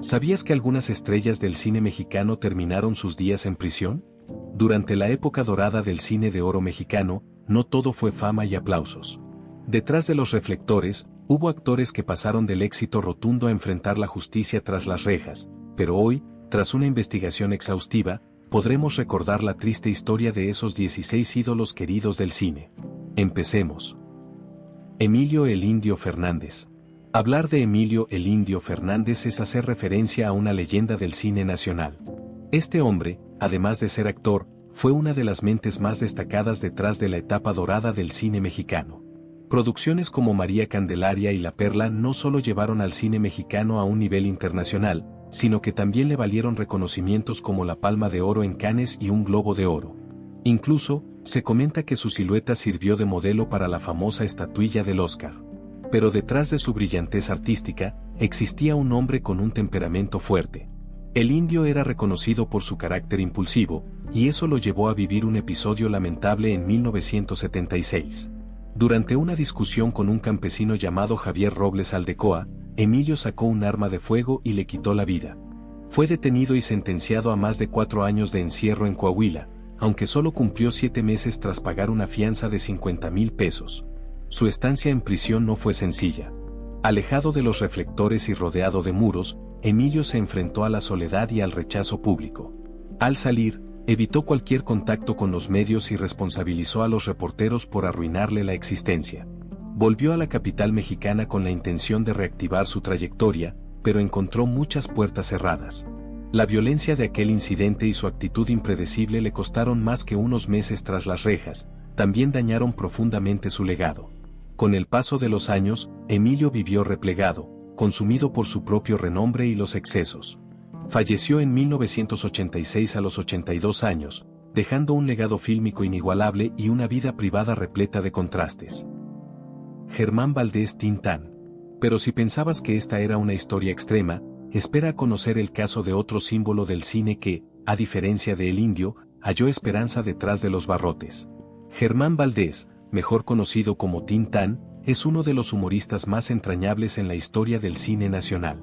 ¿Sabías que algunas estrellas del cine mexicano terminaron sus días en prisión? Durante la época dorada del cine de oro mexicano, no todo fue fama y aplausos. Detrás de los reflectores, hubo actores que pasaron del éxito rotundo a enfrentar la justicia tras las rejas, pero hoy, tras una investigación exhaustiva, podremos recordar la triste historia de esos 16 ídolos queridos del cine. Empecemos. Emilio el Indio Fernández. Hablar de Emilio el Indio Fernández es hacer referencia a una leyenda del cine nacional. Este hombre, además de ser actor, fue una de las mentes más destacadas detrás de la etapa dorada del cine mexicano. Producciones como María Candelaria y La Perla no solo llevaron al cine mexicano a un nivel internacional, sino que también le valieron reconocimientos como la Palma de Oro en Cannes y un Globo de Oro. Incluso, se comenta que su silueta sirvió de modelo para la famosa estatuilla del Oscar. Pero detrás de su brillantez artística, existía un hombre con un temperamento fuerte. El Indio era reconocido por su carácter impulsivo, y eso lo llevó a vivir un episodio lamentable en 1976. Durante una discusión con un campesino llamado Javier Robles Aldecoa, Emilio sacó un arma de fuego y le quitó la vida. Fue detenido y sentenciado a más de 4 años de encierro en Coahuila, aunque solo cumplió 7 meses tras pagar una fianza de 50,000 pesos. Su estancia en prisión no fue sencilla. Alejado de los reflectores y rodeado de muros, Emilio se enfrentó a la soledad y al rechazo público. Al salir, evitó cualquier contacto con los medios y responsabilizó a los reporteros por arruinarle la existencia. Volvió a la capital mexicana con la intención de reactivar su trayectoria, pero encontró muchas puertas cerradas. La violencia de aquel incidente y su actitud impredecible le costaron más que unos meses tras las rejas, también dañaron profundamente su legado. Con el paso de los años, Emilio vivió replegado, consumido por su propio renombre y los excesos. Falleció en 1986 a los 82 años, dejando un legado fílmico inigualable y una vida privada repleta de contrastes. Germán Valdés Tintán. Pero si pensabas que esta era una historia extrema, espera a conocer el caso de otro símbolo del cine que, a diferencia de El Indio, halló esperanza detrás de los barrotes. Germán Valdés, mejor conocido como Tintán, es uno de los humoristas más entrañables en la historia del cine nacional.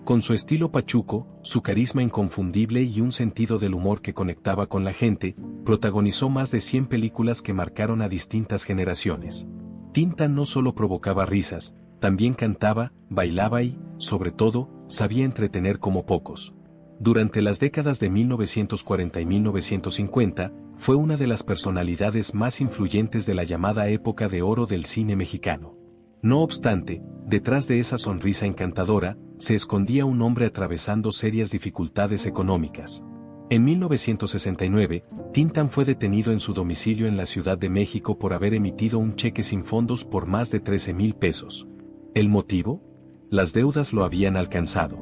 Con su estilo pachuco, su carisma inconfundible y un sentido del humor que conectaba con la gente, protagonizó más de 100 películas que marcaron a distintas generaciones. Tintán no solo provocaba risas, también cantaba, bailaba y, sobre todo, sabía entretener como pocos. Durante las décadas de 1940 y 1950, fue una de las personalidades más influyentes de la llamada época de oro del cine mexicano. No obstante, detrás de esa sonrisa encantadora, se escondía un hombre atravesando serias dificultades económicas. En 1969, Tintán fue detenido en su domicilio en la Ciudad de México por haber emitido un cheque sin fondos por más de 13,000 pesos. ¿El motivo? Las deudas lo habían alcanzado.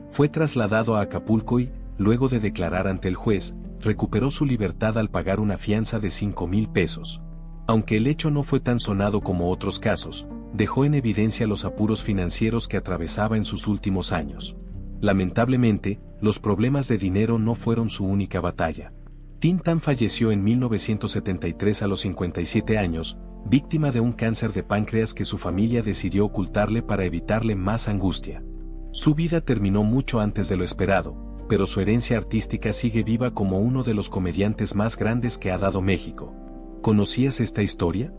Fue trasladado a Acapulco y, luego de declarar ante el juez, recuperó su libertad al pagar una fianza de 5,000 pesos. Aunque el hecho no fue tan sonado como otros casos, dejó en evidencia los apuros financieros que atravesaba en sus últimos años. Lamentablemente, los problemas de dinero no fueron su única batalla. Tintán falleció en 1973 a los 57 años, víctima de un cáncer de páncreas que su familia decidió ocultarle para evitarle más angustia. Su vida terminó mucho antes de lo esperado, pero su herencia artística sigue viva como uno de los comediantes más grandes que ha dado México. ¿Conocías esta historia?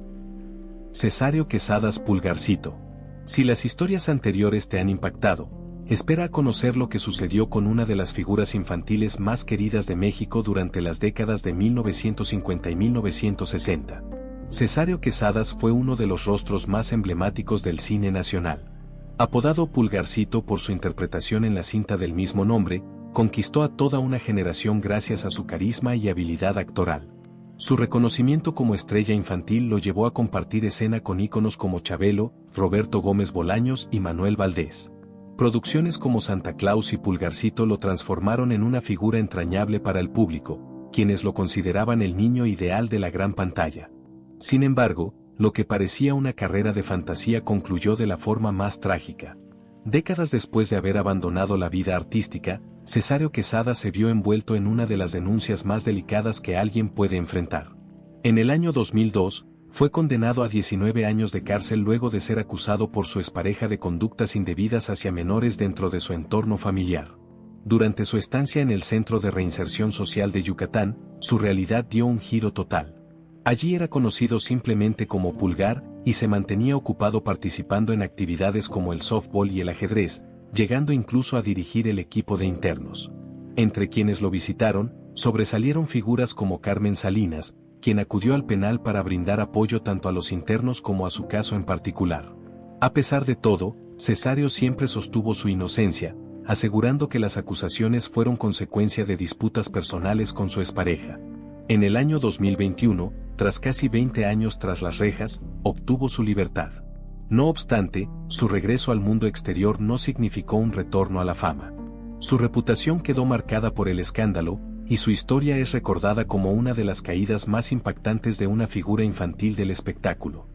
Cesáreo Quesadas Pulgarcito. Si las historias anteriores te han impactado, espera a conocer lo que sucedió con una de las figuras infantiles más queridas de México durante las décadas de 1950 y 1960. Cesáreo Quesadas fue uno de los rostros más emblemáticos del cine nacional. Apodado Pulgarcito por su interpretación en la cinta del mismo nombre, conquistó a toda una generación gracias a su carisma y habilidad actoral. Su reconocimiento como estrella infantil lo llevó a compartir escena con íconos como Chabelo, Roberto Gómez Bolaños y Manuel Valdés. Producciones como Santa Claus y Pulgarcito lo transformaron en una figura entrañable para el público, quienes lo consideraban el niño ideal de la gran pantalla. Sin embargo, lo que parecía una carrera de fantasía concluyó de la forma más trágica. Décadas después de haber abandonado la vida artística, Cesáreo Quesada se vio envuelto en una de las denuncias más delicadas que alguien puede enfrentar. En el año 2002, fue condenado a 19 años de cárcel luego de ser acusado por su expareja de conductas indebidas hacia menores dentro de su entorno familiar. durante su estancia en el Centro de Reinserción Social de Yucatán, su realidad dio un giro total. Allí era conocido simplemente como Pulgar, y se mantenía ocupado participando en actividades como el softball y el ajedrez, llegando incluso a dirigir el equipo de internos. Entre quienes lo visitaron, sobresalieron figuras como Carmen Salinas, quien acudió al penal para brindar apoyo tanto a los internos como a su caso en particular. A pesar de todo, Cesario siempre sostuvo su inocencia, asegurando que las acusaciones fueron consecuencia de disputas personales con su expareja. En el año 2021, tras casi 20 años tras las rejas, obtuvo su libertad. No obstante, su regreso al mundo exterior no significó un retorno a la fama. Su reputación quedó marcada por el escándalo, y su historia es recordada como una de las caídas más impactantes de una figura infantil del espectáculo.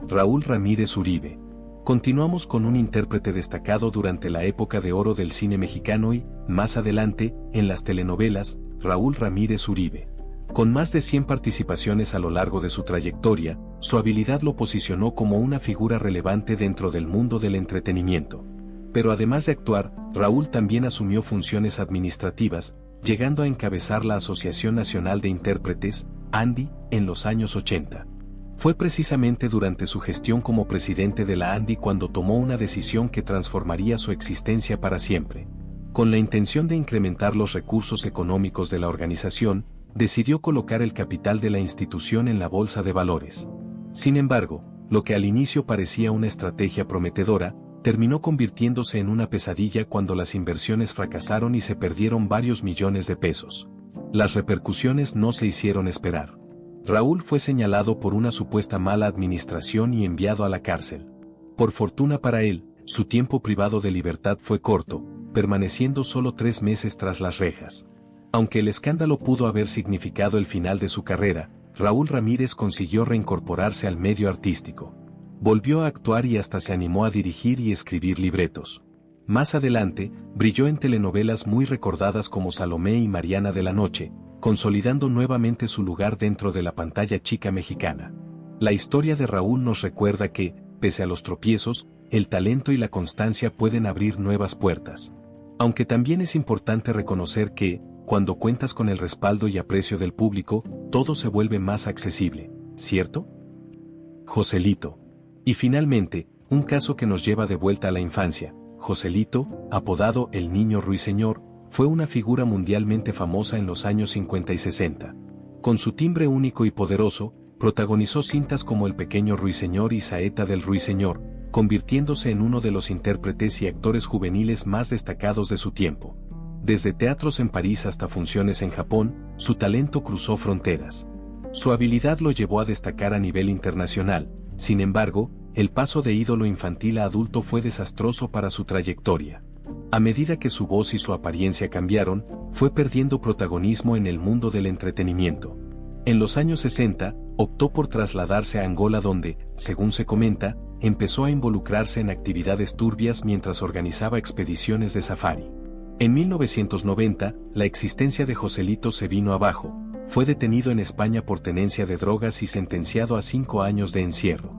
Raúl Ramírez Uribe. Continuamos con un intérprete destacado durante la época de oro del cine mexicano y, más adelante, en las telenovelas, Raúl Ramírez Uribe. Con más de 100 participaciones a lo largo de su trayectoria, su habilidad lo posicionó como una figura relevante dentro del mundo del entretenimiento. Pero además de actuar, Raúl también asumió funciones administrativas, llegando a encabezar la Asociación Nacional de Intérpretes, ANDI, en los años 80. Fue precisamente durante su gestión como presidente de la ANDI cuando tomó una decisión que transformaría su existencia para siempre. Con la intención de incrementar los recursos económicos de la organización, decidió colocar el capital de la institución en la bolsa de valores. Sin embargo, lo que al inicio parecía una estrategia prometedora, terminó convirtiéndose en una pesadilla cuando las inversiones fracasaron y se perdieron varios millones de pesos. Las repercusiones no se hicieron esperar. Raúl fue señalado por una supuesta mala administración y enviado a la cárcel. Por fortuna para él, su tiempo privado de libertad fue corto, permaneciendo solo 3 meses tras las rejas. Aunque el escándalo pudo haber significado el final de su carrera, Raúl Ramírez consiguió reincorporarse al medio artístico. Volvió a actuar y hasta se animó a dirigir y escribir libretos. Más adelante, brilló en telenovelas muy recordadas como Salomé y Mariana de la Noche, consolidando nuevamente su lugar dentro de la pantalla chica mexicana. La historia de Raúl nos recuerda que, pese a los tropiezos, el talento y la constancia pueden abrir nuevas puertas. Aunque también es importante reconocer que, cuando cuentas con el respaldo y aprecio del público, todo se vuelve más accesible, ¿cierto? Joselito. Y finalmente, un caso que nos lleva de vuelta a la infancia. Joselito, apodado el Niño Ruiseñor, fue una figura mundialmente famosa en los años 50 y 60. Con su timbre único y poderoso, protagonizó cintas como El Pequeño Ruiseñor y Saeta del Ruiseñor, convirtiéndose en uno de los intérpretes y actores juveniles más destacados de su tiempo. Desde teatros en París hasta funciones en Japón, su talento cruzó fronteras. Su habilidad lo llevó a destacar a nivel internacional. Sin embargo, el paso de ídolo infantil a adulto fue desastroso para su trayectoria. A medida que su voz y su apariencia cambiaron, fue perdiendo protagonismo en el mundo del entretenimiento. En los años 60, optó por trasladarse a Angola donde, según se comenta, empezó a involucrarse en actividades turbias mientras organizaba expediciones de safari. En 1990, la existencia de Joselito se vino abajo. Fue detenido en España por tenencia de drogas y sentenciado a 5 años de encierro.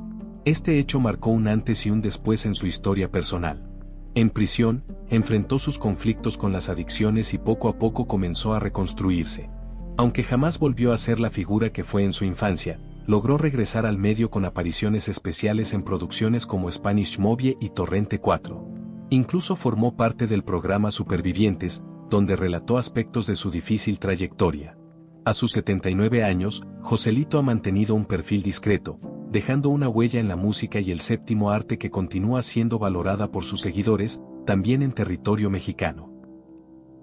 Este hecho marcó un antes y un después en su historia personal. En prisión, enfrentó sus conflictos con las adicciones y poco a poco comenzó a reconstruirse. Aunque jamás volvió a ser la figura que fue en su infancia, logró regresar al medio con apariciones especiales en producciones como Spanish Movie y Torrente 4. Incluso formó parte del programa Supervivientes, donde relató aspectos de su difícil trayectoria. A sus 79 años, Joselito ha mantenido un perfil discreto, dejando una huella en la música y el séptimo arte que continúa siendo valorada por sus seguidores, también en territorio mexicano.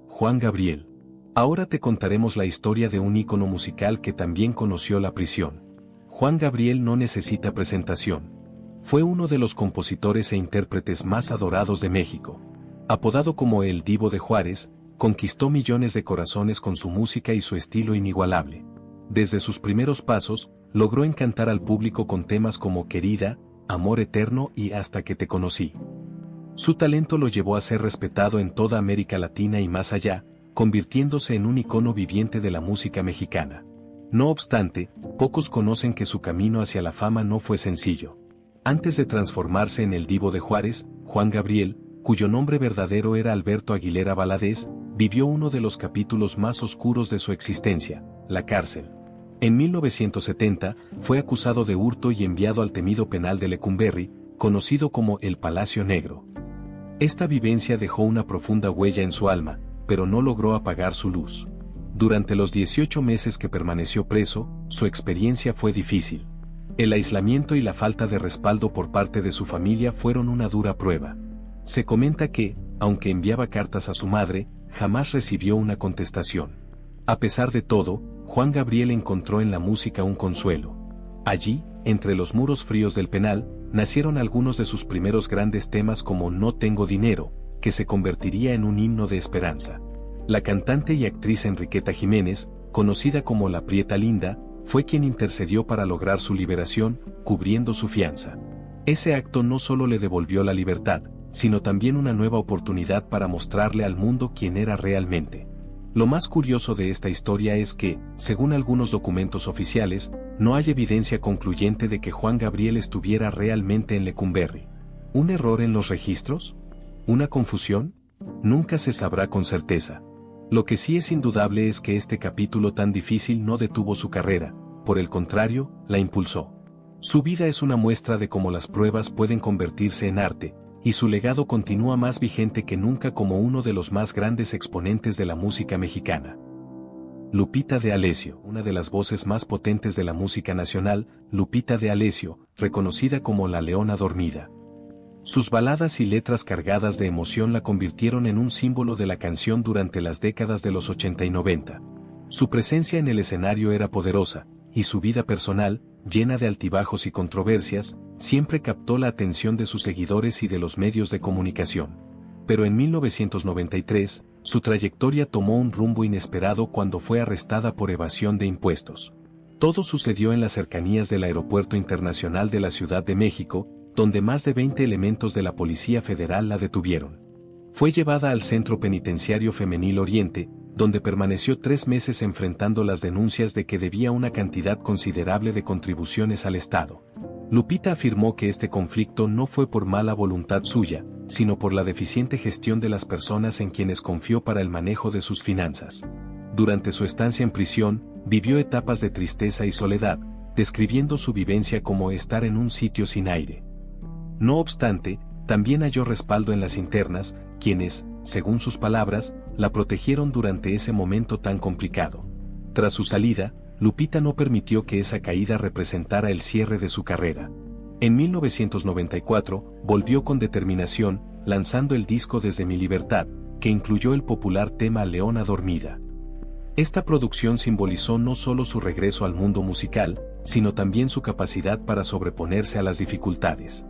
Juan Gabriel. Ahora te contaremos la historia de un ícono musical que también conoció la prisión. Juan Gabriel no necesita presentación. Fue uno de los compositores e intérpretes más adorados de México. Apodado como el Divo de Juárez, conquistó millones de corazones con su música y su estilo inigualable. Desde sus primeros pasos, logró encantar al público con temas como Querida, Amor Eterno y Hasta que te conocí. Su talento lo llevó a ser respetado en toda América Latina y más allá, convirtiéndose en un icono viviente de la música mexicana. No obstante, pocos conocen que su camino hacia la fama no fue sencillo. Antes de transformarse en el Divo de Juárez, Juan Gabriel cuyo nombre verdadero era Alberto Aguilera Valadez, vivió uno de los capítulos más oscuros de su existencia, la cárcel. En 1970, fue acusado de hurto y enviado al temido penal de Lecumberri, conocido como el Palacio Negro. Esta vivencia dejó una profunda huella en su alma, pero no logró apagar su luz. Durante los 18 meses que permaneció preso, su experiencia fue difícil. El aislamiento y la falta de respaldo por parte de su familia fueron una dura prueba. Se comenta que, aunque enviaba cartas a su madre, jamás recibió una contestación. A pesar de todo, Juan Gabriel encontró en la música un consuelo. Allí, entre los muros fríos del penal, nacieron algunos de sus primeros grandes temas como No tengo dinero, que se convertiría en un himno de esperanza. La cantante y actriz Enriqueta Jiménez, conocida como la Prieta Linda, fue quien intercedió para lograr su liberación, cubriendo su fianza. Ese acto no solo le devolvió la libertad, sino también una nueva oportunidad para mostrarle al mundo quién era realmente. Lo más curioso de esta historia es que, según algunos documentos oficiales, no hay evidencia concluyente de que Juan Gabriel estuviera realmente en Lecumberri. ¿Un error en los registros? ¿Una confusión? Nunca se sabrá con certeza. Lo que sí es indudable es que este capítulo tan difícil no detuvo su carrera, por el contrario, la impulsó. Su vida es una muestra de cómo las pruebas pueden convertirse en arte, y su legado continúa más vigente que nunca como uno de los más grandes exponentes de la música mexicana. Lupita D'Alessio, una de las voces más potentes de la música nacional, Lupita D'Alessio, reconocida como la Leona Dormida. Sus baladas y letras cargadas de emoción la convirtieron en un símbolo de la canción durante las décadas de los 80 y 90. Su presencia en el escenario era poderosa, y su vida personal, llena de altibajos y controversias, siempre captó la atención de sus seguidores y de los medios de comunicación. Pero en 1993, su trayectoria tomó un rumbo inesperado cuando fue arrestada por evasión de impuestos. Todo sucedió en las cercanías del Aeropuerto Internacional de la Ciudad de México, donde más de 20 elementos de la Policía Federal la detuvieron. Fue llevada al Centro Penitenciario Femenil Oriente, donde permaneció 3 meses enfrentando las denuncias de que debía una cantidad considerable de contribuciones al Estado. Lupita afirmó que este conflicto no fue por mala voluntad suya, sino por la deficiente gestión de las personas en quienes confió para el manejo de sus finanzas. Durante su estancia en prisión, vivió etapas de tristeza y soledad, describiendo su vivencia como estar en un sitio sin aire. No obstante, también halló respaldo en las internas, quienes, según sus palabras, la protegieron durante ese momento tan complicado. Tras su salida, Lupita no permitió que esa caída representara el cierre de su carrera. En 1994, volvió con determinación, lanzando el disco Desde mi libertad, que incluyó el popular tema Leona Dormida. Esta producción simbolizó no solo su regreso al mundo musical, sino también su capacidad para sobreponerse a las dificultades.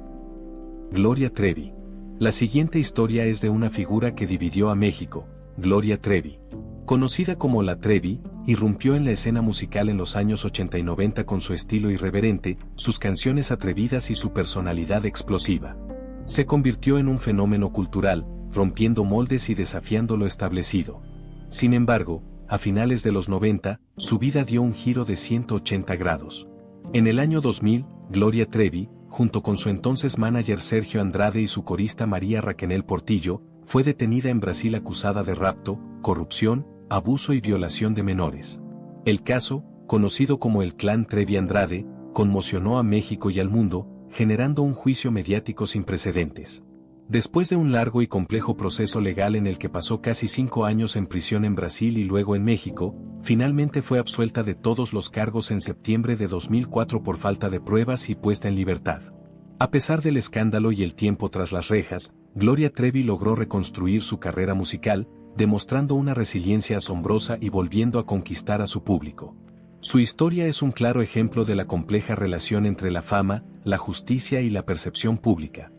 Gloria Trevi. La siguiente historia es de una figura que dividió a México, Gloria Trevi. Conocida como La Trevi, irrumpió en la escena musical en los años 80 y 90 con su estilo irreverente, sus canciones atrevidas y su personalidad explosiva. Se convirtió en un fenómeno cultural, rompiendo moldes y desafiando lo establecido. Sin embargo, a finales de los 90, su vida dio un giro de 180 grados. En el año 2000, Gloria Trevi, junto con su entonces manager Sergio Andrade y su corista María Raquenel Portillo, fue detenida en Brasil acusada de rapto, corrupción, abuso y violación de menores. El caso, conocido como el Clan Trevi Andrade, conmocionó a México y al mundo, generando un juicio mediático sin precedentes. Después de un largo y complejo proceso legal en el que pasó casi 5 años en prisión en Brasil y luego en México, finalmente fue absuelta de todos los cargos en septiembre de 2004 por falta de pruebas y puesta en libertad. A pesar del escándalo y el tiempo tras las rejas, Gloria Trevi logró reconstruir su carrera musical, demostrando una resiliencia asombrosa y volviendo a conquistar a su público. Su historia es un claro ejemplo de la compleja relación entre la fama, la justicia y la percepción pública.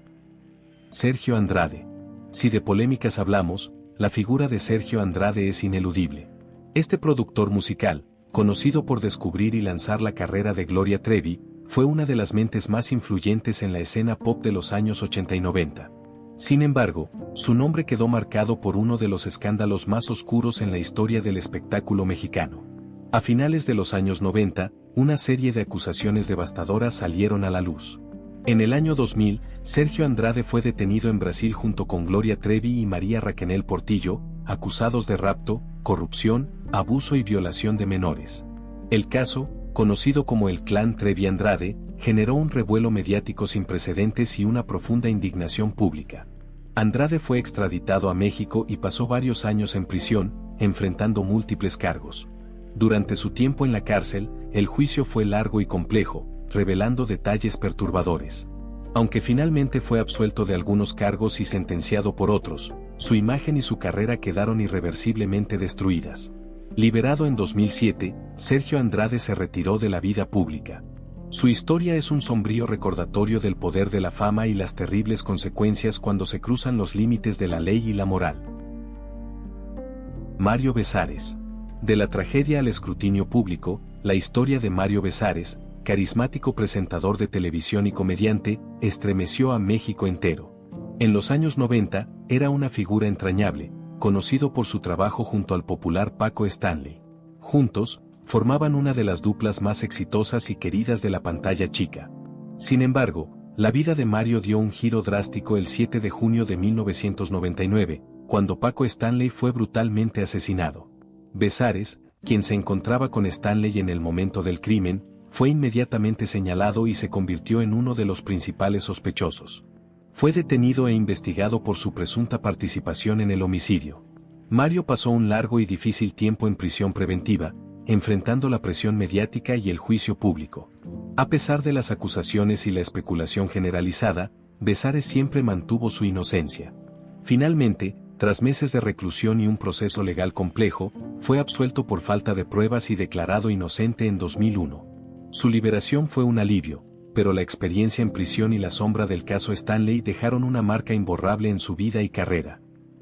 Sergio Andrade. Si de polémicas hablamos, la figura de Sergio Andrade es ineludible. Este productor musical, conocido por descubrir y lanzar la carrera de Gloria Trevi, fue una de las mentes más influyentes en la escena pop de los años 80 y 90. Sin embargo, su nombre quedó marcado por uno de los escándalos más oscuros en la historia del espectáculo mexicano. A finales de los años 90, una serie de acusaciones devastadoras salieron a la luz. En el año 2000, Sergio Andrade fue detenido en Brasil junto con Gloria Trevi y María Raquel Portillo, acusados de rapto, corrupción, abuso y violación de menores. El caso, conocido como el Clan Trevi Andrade, generó un revuelo mediático sin precedentes y una profunda indignación pública. Andrade fue extraditado a México y pasó varios años en prisión, enfrentando múltiples cargos. Durante su tiempo en la cárcel, el juicio fue largo y complejo, revelando detalles perturbadores. Aunque finalmente fue absuelto de algunos cargos y sentenciado por otros, su imagen y su carrera quedaron irreversiblemente destruidas. Liberado en 2007, Sergio Andrade se retiró de la vida pública. Su historia es un sombrío recordatorio del poder de la fama y las terribles consecuencias cuando se cruzan los límites de la ley y la moral. Mario Besares. De la tragedia al escrutinio público, la historia de Mario Besares, carismático presentador de televisión y comediante, estremeció a México entero. En los años 90, era una figura entrañable, conocido por su trabajo junto al popular Paco Stanley. Juntos, formaban una de las duplas más exitosas y queridas de la pantalla chica. Sin embargo, la vida de Mario dio un giro drástico el 7 de junio de 1999, cuando Paco Stanley fue brutalmente asesinado. Besares, quien se encontraba con Stanley en el momento del crimen, fue inmediatamente señalado y se convirtió en uno de los principales sospechosos. Fue detenido e investigado por su presunta participación en el homicidio. Mario pasó un largo y difícil tiempo en prisión preventiva, enfrentando la presión mediática y el juicio público. A pesar de las acusaciones y la especulación generalizada, Besares siempre mantuvo su inocencia. Finalmente, tras meses de reclusión y un proceso legal complejo, fue absuelto por falta de pruebas y declarado inocente en 2001. Su liberación fue un alivio, pero la experiencia en prisión y la sombra del caso Stanley dejaron una marca imborrable en su vida y carrera.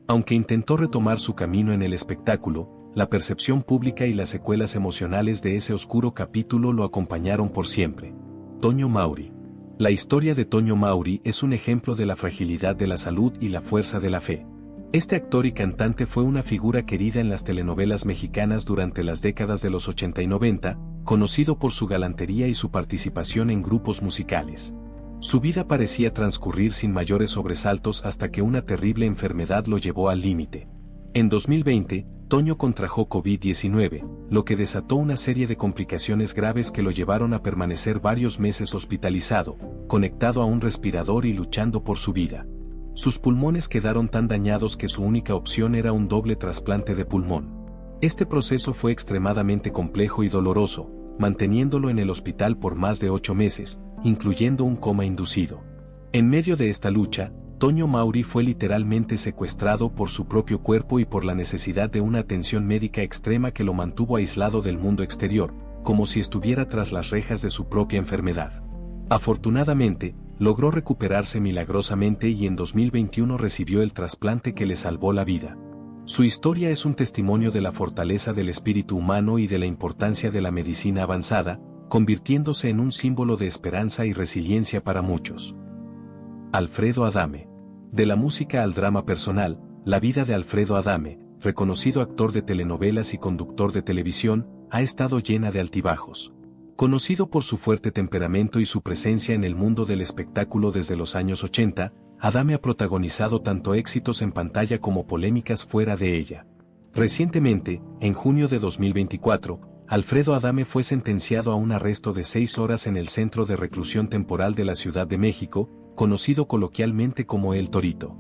Aunque intentó retomar su camino en el espectáculo, la percepción pública y las secuelas emocionales de ese oscuro capítulo lo acompañaron por siempre. Toño Mauri. La historia de Toño Mauri es un ejemplo de la fragilidad de la salud y la fuerza de la fe. Este actor y cantante fue una figura querida en las telenovelas mexicanas durante las décadas de los 80 y 90, conocido por su galantería y su participación en grupos musicales. Su vida parecía transcurrir sin mayores sobresaltos hasta que una terrible enfermedad lo llevó al límite. En 2020, Toño contrajo COVID-19, lo que desató una serie de complicaciones graves que lo llevaron a permanecer varios meses hospitalizado, conectado a un respirador y luchando por su vida. Sus pulmones quedaron tan dañados que su única opción era un doble trasplante de pulmón. Este proceso fue extremadamente complejo y doloroso, manteniéndolo en el hospital por más de 8 meses, incluyendo un coma inducido. En medio de esta lucha, Toño Mauri fue literalmente secuestrado por su propio cuerpo y por la necesidad de una atención médica extrema que lo mantuvo aislado del mundo exterior, como si estuviera tras las rejas de su propia enfermedad. Afortunadamente, logró recuperarse milagrosamente y en 2021 recibió el trasplante que le salvó la vida. Su historia es un testimonio de la fortaleza del espíritu humano y de la importancia de la medicina avanzada, convirtiéndose en un símbolo de esperanza y resiliencia para muchos. Alfredo Adame. De la música al drama personal, la vida de Alfredo Adame, reconocido actor de telenovelas y conductor de televisión, ha estado llena de altibajos. Conocido por su fuerte temperamento y su presencia en el mundo del espectáculo desde los años 80, Adame ha protagonizado tanto éxitos en pantalla como polémicas fuera de ella. Recientemente, en junio de 2024, Alfredo Adame fue sentenciado a un arresto de 6 horas en el Centro de Reclusión Temporal de la Ciudad de México, conocido coloquialmente como El Torito.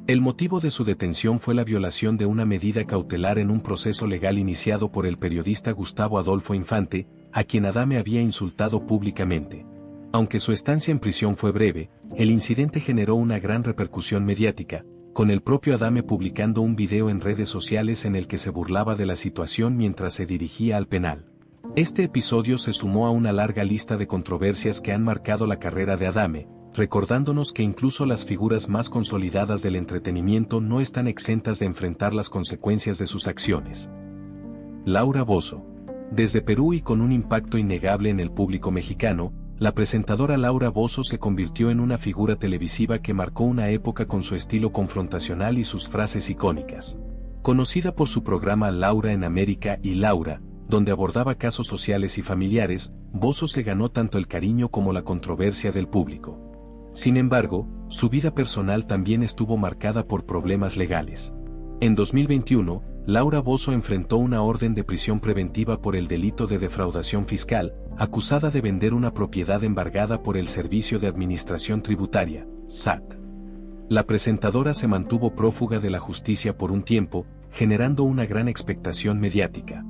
El motivo de su detención fue la violación de una medida cautelar en un proceso legal iniciado por el periodista Gustavo Adolfo Infante, a quien Adame había insultado públicamente. Aunque su estancia en prisión fue breve, el incidente generó una gran repercusión mediática, con el propio Adame publicando un video en redes sociales en el que se burlaba de la situación mientras se dirigía al penal. Este episodio se sumó a una larga lista de controversias que han marcado la carrera de Adame, recordándonos que incluso las figuras más consolidadas del entretenimiento no están exentas de enfrentar las consecuencias de sus acciones. Laura Bozzo. Desde Perú y con un impacto innegable en el público mexicano, la presentadora Laura Bozzo se convirtió en una figura televisiva que marcó una época con su estilo confrontacional y sus frases icónicas. Conocida por su programa Laura en América y Laura, donde abordaba casos sociales y familiares, Bozzo se ganó tanto el cariño como la controversia del público. Sin embargo, su vida personal también estuvo marcada por problemas legales. En 2021, Laura Bozzo enfrentó una orden de prisión preventiva por el delito de defraudación fiscal, acusada de vender una propiedad embargada por el Servicio de Administración Tributaria, SAT. La presentadora se mantuvo prófuga de la justicia por un tiempo, generando una gran expectación mediática.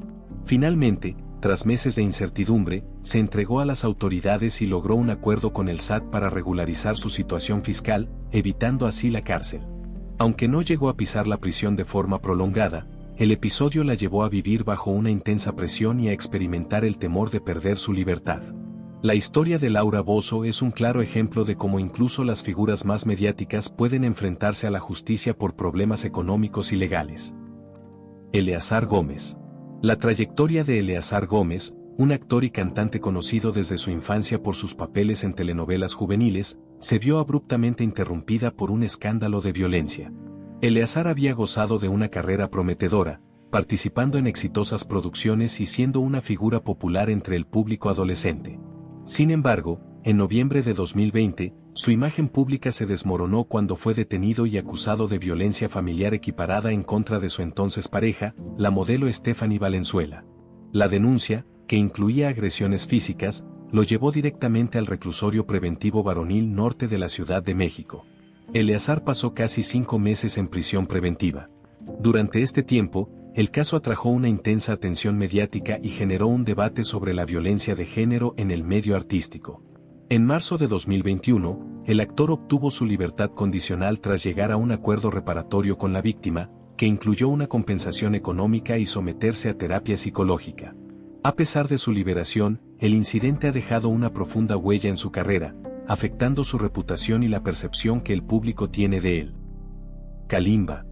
Finalmente, tras meses de incertidumbre, se entregó a las autoridades y logró un acuerdo con el SAT para regularizar su situación fiscal, evitando así la cárcel. Aunque no llegó a pisar la prisión de forma prolongada, el episodio la llevó a vivir bajo una intensa presión y a experimentar el temor de perder su libertad. La historia de Laura Bozzo es un claro ejemplo de cómo incluso las figuras más mediáticas pueden enfrentarse a la justicia por problemas económicos y legales. Eleazar Gómez. La trayectoria de Eleazar Gómez, un actor y cantante conocido desde su infancia por sus papeles en telenovelas juveniles, se vio abruptamente interrumpida por un escándalo de violencia. Eleazar había gozado de una carrera prometedora, participando en exitosas producciones y siendo una figura popular entre el público adolescente. Sin embargo, en noviembre de 2020, su imagen pública se desmoronó cuando fue detenido y acusado de violencia familiar equiparada en contra de su entonces pareja, la modelo Stephanie Valenzuela. La denuncia, que incluía agresiones físicas, lo llevó directamente al reclusorio preventivo varonil norte de la Ciudad de México. Eleazar pasó casi 5 meses en prisión preventiva. Durante este tiempo, el caso atrajo una intensa atención mediática y generó un debate sobre la violencia de género en el medio artístico. En marzo de 2021, el actor obtuvo su libertad condicional tras llegar a un acuerdo reparatorio con la víctima, que incluyó una compensación económica y someterse a terapia psicológica. A pesar de su liberación, el incidente ha dejado una profunda huella en su carrera, afectando su reputación y la percepción que el público tiene de él. Kalimba.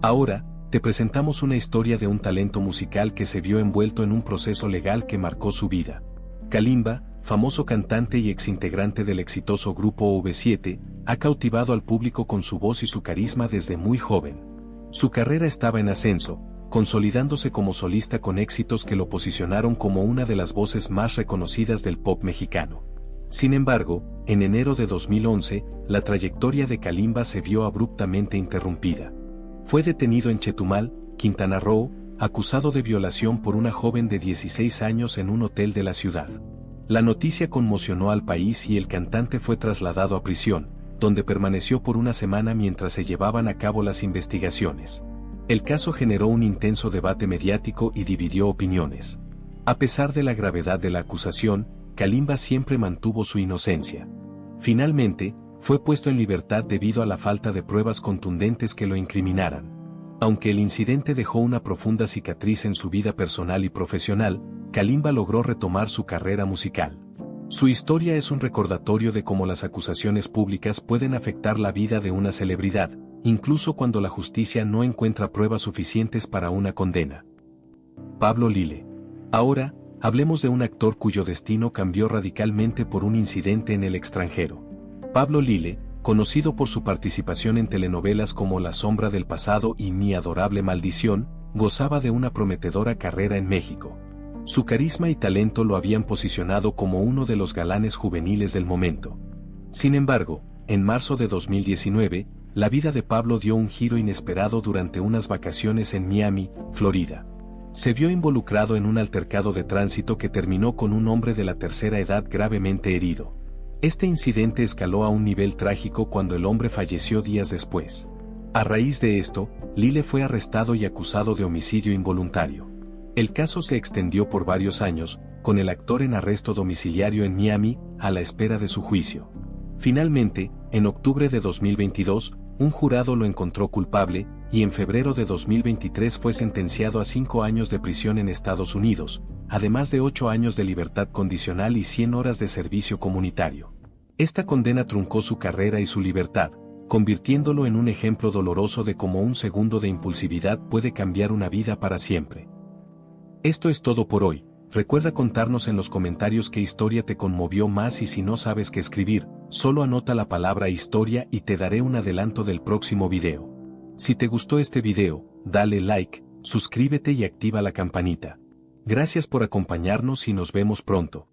Ahora, te presentamos una historia de un talento musical que se vio envuelto en un proceso legal que marcó su vida. Kalimba, famoso cantante y exintegrante del exitoso grupo V7, ha cautivado al público con su voz y su carisma desde muy joven. Su carrera estaba en ascenso, consolidándose como solista con éxitos que lo posicionaron como una de las voces más reconocidas del pop mexicano. Sin embargo, en enero de 2011, la trayectoria de Kalimba se vio abruptamente interrumpida. Fue detenido en Chetumal, Quintana Roo, acusado de violación por una joven de 16 años en un hotel de la ciudad. La noticia conmocionó al país y el cantante fue trasladado a prisión, donde permaneció por una semana mientras se llevaban a cabo las investigaciones. El caso generó un intenso debate mediático y dividió opiniones. A pesar de la gravedad de la acusación, Kalimba siempre mantuvo su inocencia. Finalmente, fue puesto en libertad debido a la falta de pruebas contundentes que lo incriminaran. Aunque el incidente dejó una profunda cicatriz en su vida personal y profesional, Kalimba logró retomar su carrera musical. Su historia es un recordatorio de cómo las acusaciones públicas pueden afectar la vida de una celebridad, incluso cuando la justicia no encuentra pruebas suficientes para una condena. Pablo Lyle. Ahora, hablemos de un actor cuyo destino cambió radicalmente por un incidente en el extranjero. Pablo Lyle, conocido por su participación en telenovelas como La sombra del pasado y Mi adorable maldición, gozaba de una prometedora carrera en México. Su carisma y talento lo habían posicionado como uno de los galanes juveniles del momento. Sin embargo, en marzo de 2019, la vida de Pablo dio un giro inesperado durante unas vacaciones en Miami, Florida. Se vio involucrado en un altercado de tránsito que terminó con un hombre de la tercera edad gravemente herido. Este incidente escaló a un nivel trágico cuando el hombre falleció días después. A raíz de esto, Lyle fue arrestado y acusado de homicidio involuntario. El caso se extendió por varios años, con el actor en arresto domiciliario en Miami, a la espera de su juicio. Finalmente, en octubre de 2022, un jurado lo encontró culpable, y en febrero de 2023 fue sentenciado a 5 años de prisión en Estados Unidos, además de 8 años de libertad condicional y 100 horas de servicio comunitario. Esta condena truncó su carrera y su libertad, convirtiéndolo en un ejemplo doloroso de cómo un segundo de impulsividad puede cambiar una vida para siempre. Esto es todo por hoy. Recuerda contarnos en los comentarios qué historia te conmovió más y si no sabes qué escribir, solo anota la palabra historia y te daré un adelanto del próximo video. Si te gustó este video, dale like, suscríbete y activa la campanita. Gracias por acompañarnos y nos vemos pronto.